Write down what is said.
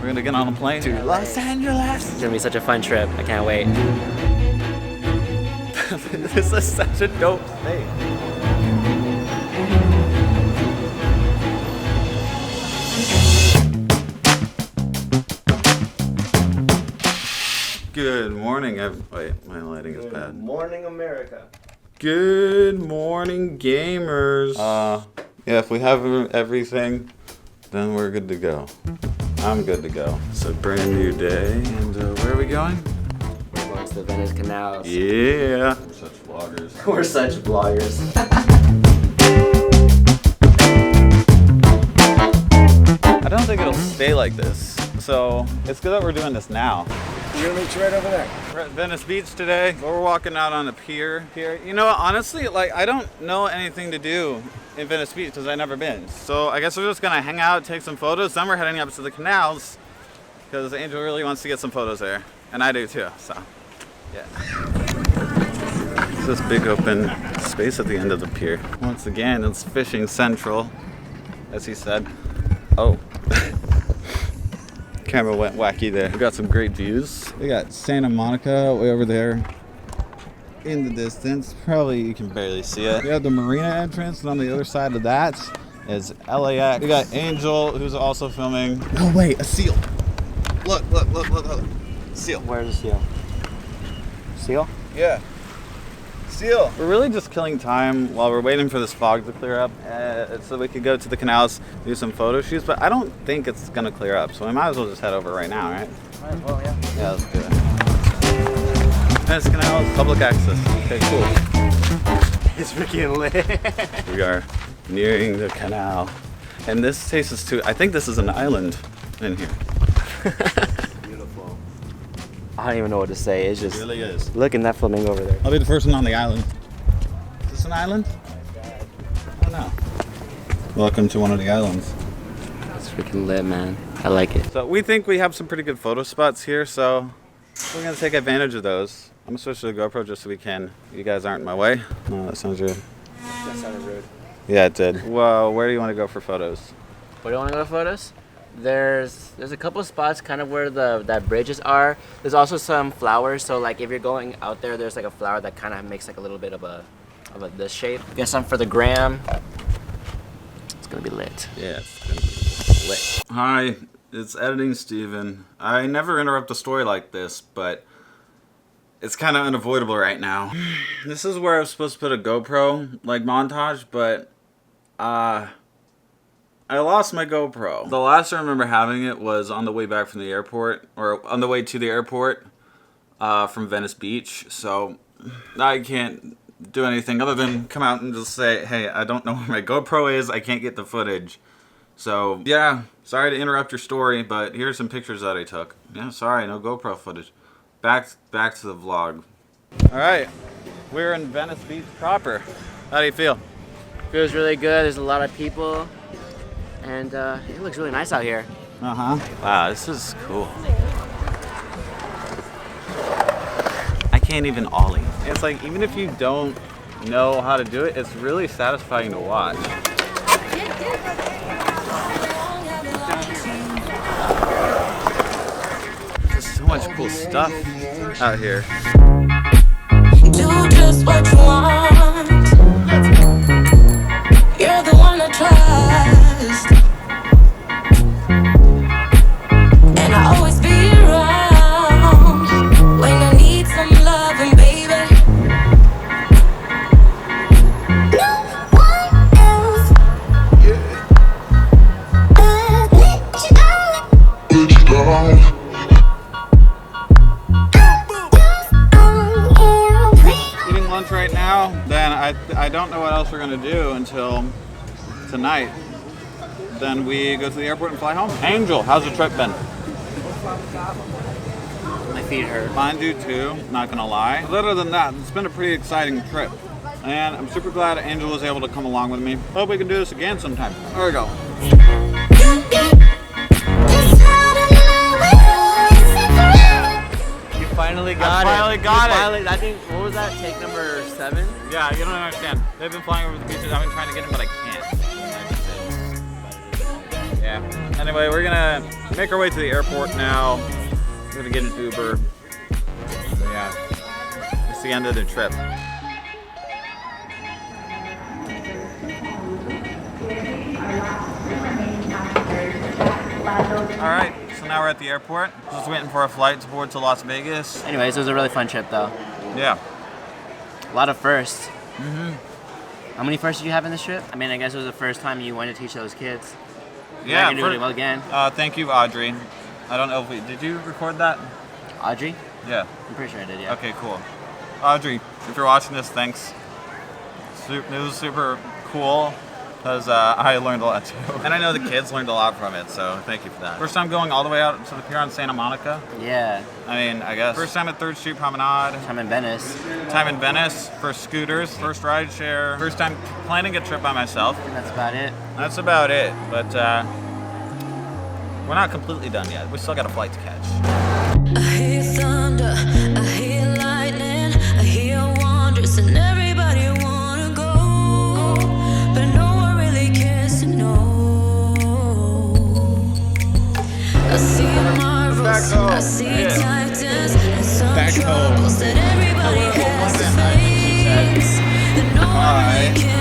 We're gonna get on a plane to Los Angeles. It's gonna be such a fun trip. I can't wait. This is such a dope thing. Good morning. Wait, my lighting is bad. Good morning, America. Good morning, gamers. Yeah, if we have everything, then we're good to go. I'm good to go. It's a brand new day, and where are we going? We're going to the Venice canals. Yeah. We're such vloggers. We're such vloggers. I don't think it'll stay like this, so it's good that we're doing this now. You're gonna meet you right over there. We're at Venice Beach today. We're walking out on a pier here. You know, honestly, like, I don't know anything to do in Venice Beach because I've never been. So I guess we're just gonna hang out, take some photos. Then we're heading up to the canals because Angel really wants to get some photos there. And I do too, so yeah. It's this big open space at the end of the pier. Once again, it's fishing central, as he said. Oh. Camera went wacky there. We got some great views. We got Santa Monica way over there in the distance. Probably you can barely see it. We have the marina entrance, and on the other side of that is LAX. We got Angel, who's also filming. No, wait, a seal. Look. Seal. Where's the seal? Seal? Yeah. Seal. We're really just killing time while we're waiting for this fog to clear up so we could go to the canals, do some photo shoots, but I don't think it's going to clear up, so we might as well just head over right now, right? Right, well, yeah. Yeah, let's do it. Venice Canals, public access. Okay, cool. It's freaking lit. We are nearing the canal. And this takes us to, I think this is an island in here. Beautiful. I don't even know what to say. It's just, It really is. look at that flamingo over there. I'll be the first one on the island. Is this an island? I don't know. Welcome to one of the islands. It's freaking lit, man. I like it. So we think we have some pretty good photo spots here, so we're gonna take advantage of those. I'm gonna switch to the GoPro just so we can. You guys aren't in my way. No, that sounds rude. That sounded rude. Yeah, it did. Well, where do you want to go for photos? Where do you want to go to photos? There's a couple spots kind of where that bridges are. There's also some flowers, so like if you're going out there, there's like a flower that kind of makes like a little bit of a this shape. Get some for the gram. It's gonna be lit. Yeah, it's gonna be lit. Hi, it's Editing Steven. I never interrupt a story like this, but it's kind of unavoidable right now. This is where I was supposed to put a GoPro, like, montage, but I lost my GoPro. The last I remember having it was on the way back from the airport, or on the way to the airport from Venice Beach, so I can't do anything other than come out and just say, hey, I don't know where my GoPro is, I can't get the footage. So yeah, sorry to interrupt your story, but here's some pictures that I took. Yeah, sorry, no GoPro footage. Back to the vlog. All right, we're in Venice Beach proper. How do you feel? Feels really good. There's a lot of people, and it looks really nice out here. Wow, this is cool. I can't even ollie. It's like, even if you don't know how to do it, it's really satisfying to watch. There's so much cool stuff out here. Do just what you want. You're the one I trust, and I always be around when I need some loving, baby. No one else. Let you down. Eating lunch right now, then I don't know what else we're gonna do until tonight. Then we go to the airport and fly home. Angel, how's the trip been? My feet hurt. Mine do too, not gonna lie. Other than that, it's been a pretty exciting trip. And I'm super glad Angel was able to come along with me. Hope we can do this again sometime. There we go. You finally got it. Finally got it. I think, what was that, take number 7? Yeah, you don't understand. They've been flying over the beaches. I've been trying to get him, but I can't. Yeah. Anyway, we're gonna Make our way to the airport now. We're gonna get an Uber. So yeah, it's the end of the trip. All right, so now we're at the airport. Just waiting for a flight to board to Las Vegas. Anyways, it was a really fun trip though. Yeah. A lot of firsts. How many firsts did you have in this trip? I mean, I guess it was the first time you wanted to teach those kids. Yeah. You're doing it well again. Thank you, Audrey. I don't know if did you record that? Audrey? Yeah. I'm pretty sure I did, yeah. Okay, cool. Audrey, if you're watching this, thanks. It was super cool because I learned a lot too. And I know the kids learned a lot from it, so thank you for that. First time going all the way out to the pier on Santa Monica. Yeah. I mean, I guess. First time at 3rd Street Promenade. I'm in Venice. Time in Venice, first scooters, first ride share. First time planning a trip by myself. And that's about it. That's about it, but we're not completely done yet. We still got a flight to catch. I hear thunder, I hear lightning, I hear wonders, and everybody wanna go, but no one really cares to know. I see marvels, I see titans, and some troubles that everybody has to face, that no one really cares.